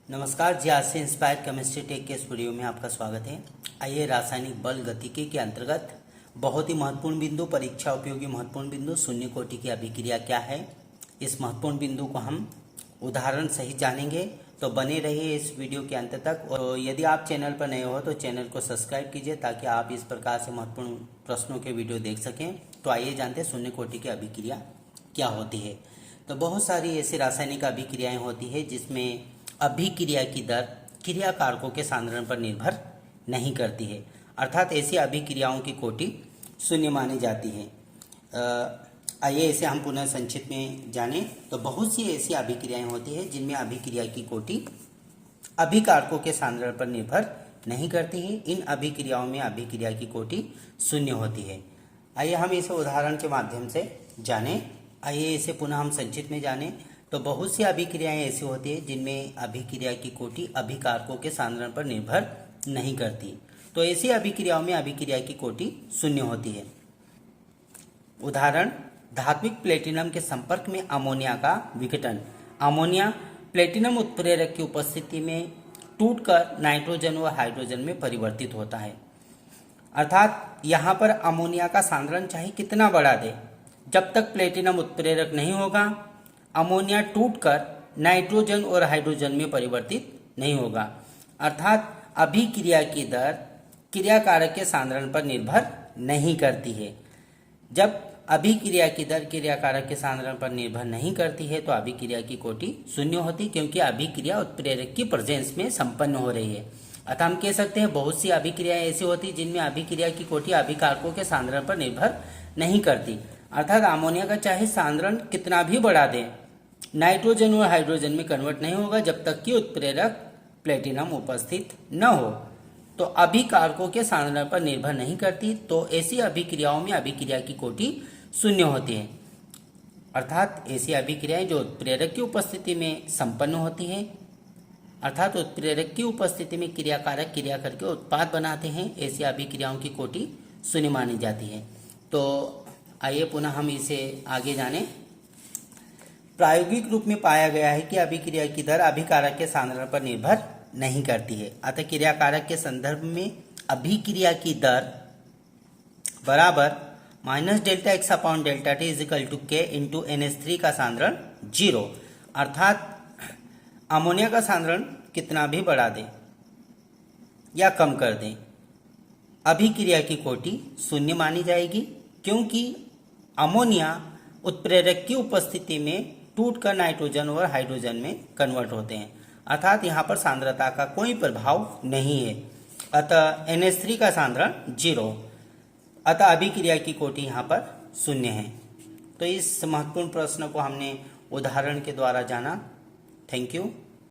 नमस्कार जी, आज से इंस्पायर केमिस्ट्री टेक के इस वीडियो में आपका स्वागत है। आइए रासायनिक बल गतिकी के अंतर्गत बहुत ही महत्वपूर्ण बिंदु, परीक्षा उपयोगी महत्वपूर्ण बिंदु, शून्य कोटि की अभिक्रिया क्या है, इस महत्वपूर्ण बिंदु को हम उदाहरण सहित जानेंगे। तो बने रहिए इस वीडियो के अंत तक। और यदि आप चैनल पर नए हो तो चैनल को सब्सक्राइब कीजिए ताकि आप इस प्रकार से महत्वपूर्ण प्रश्नों के वीडियो देख सकें। तो आइए जानते हैं शून्य कोटि की अभिक्रिया क्या होती है। तो बहुत सारी ऐसी रासायनिक अभिक्रियाएं होती है जिसमें अभिक्रिया की दर क्रिया कारकों के सांद्रण पर निर्भर नहीं करती है, अर्थात ऐसी अभिक्रियाओं की कोटि शून्य मानी जाती है। आइए इसे हम पुनः संक्षिप्त में जानें। तो बहुत सी ऐसी अभिक्रियाएं होती है जिनमें अभिक्रिया की कोटि अभिकारकों के सांद्रण पर निर्भर नहीं करती है। इन अभिक्रियाओं में अभिक्रिया की कोटि शून्य होती है। आइए हम इसे उदाहरण के माध्यम से जानें। आइए इसे पुनः हम संक्षिप्त में जानें। तो बहुत सी अभिक्रियाएं ऐसी होती है जिनमें अभिक्रिया की कोटि अभिकारकों के सांद्रण पर निर्भर नहीं करती। तो ऐसी अभिक्रियाओं में अभिक्रिया की कोटि शून्य होती है। उदाहरण, धात्विक प्लेटिनम के संपर्क में अमोनिया का विघटन। अमोनिया प्लेटिनम उत्प्रेरक की उपस्थिति में टूटकर नाइट्रोजन व हाइड्रोजन में परिवर्तित होता है। अर्थात यहाँ पर अमोनिया का सांद्रण चाहे कितना बढ़ा दे, जब तक प्लेटिनम उत्प्रेरक नहीं होगा अमोनिया टूटकर नाइट्रोजन और हाइड्रोजन में परिवर्तित नहीं होगा। अर्थात अभिक्रिया की दर क्रियाकारक के सांद्रण पर निर्भर नहीं करती है। जब अभिक्रिया की दर क्रियाकारक के सांद्रण पर निर्भर नहीं करती है तो अभिक्रिया की कोटि शून्य होती, क्योंकि अभिक्रिया उत्प्रेरक की प्रेजेंस में संपन्न हो रही है। अतः हम कह सकते हैं बहुत सी अभिक्रियाएं ऐसी होती जिनमें अभिक्रिया की कोटि अभिकारकों के सांद्रण पर निर्भर नहीं करती। अर्थात अमोनिया का चाहे सांद्रण कितना भी बढ़ा दें, नाइट्रोजन और हाइड्रोजन में कन्वर्ट नहीं होगा जब तक कि उत्प्रेरक प्लेटिनम उपस्थित न हो। तो अभिकारकों के सांद्रण पर निर्भर नहीं करती। तो ऐसी अभिक्रियाओं में अभिक्रिया की कोटि शून्य होती है। अर्थात ऐसी अभिक्रियाएं जो उत्प्रेरक की उपस्थिति में संपन्न होती हैं, अर्थात उत्प्रेरक की उपस्थिति में क्रियाकारक क्रिया करके उत्पाद बनाते हैं, ऐसी अभिक्रियाओं की कोटि शून्य मानी जाती है। तो आइए पुनः हम इसे आगे जानें। प्रायोगिक रूप में पाया गया है कि अभिक्रिया की दर अभिकारक के सांद्रण पर निर्भर नहीं करती है। अतः क्रियाकारक के संदर्भ में अभिक्रिया की दर बराबर minus delta X upon delta T is equal to K into NH3 का सांद्रण 0। अर्थात अमोनिया का सांद्रण कितना भी बढ़ा दें या कम कर दें, अभिक्रिया की कोटि शून्य मानी जाएगी, क्योंकि अमोनिया उत्प्रेरक की उपस्थिति में टूटकर नाइट्रोजन और हाइड्रोजन में कन्वर्ट होते हैं। अर्थात यहाँ पर सांद्रता का कोई प्रभाव नहीं है। अतः NH3 का सांद्रण 0। अतः अभिक्रिया की कोटि यहाँ पर शून्य है। तो इस महत्वपूर्ण प्रश्न को हमने उदाहरण के द्वारा जाना। Thank you.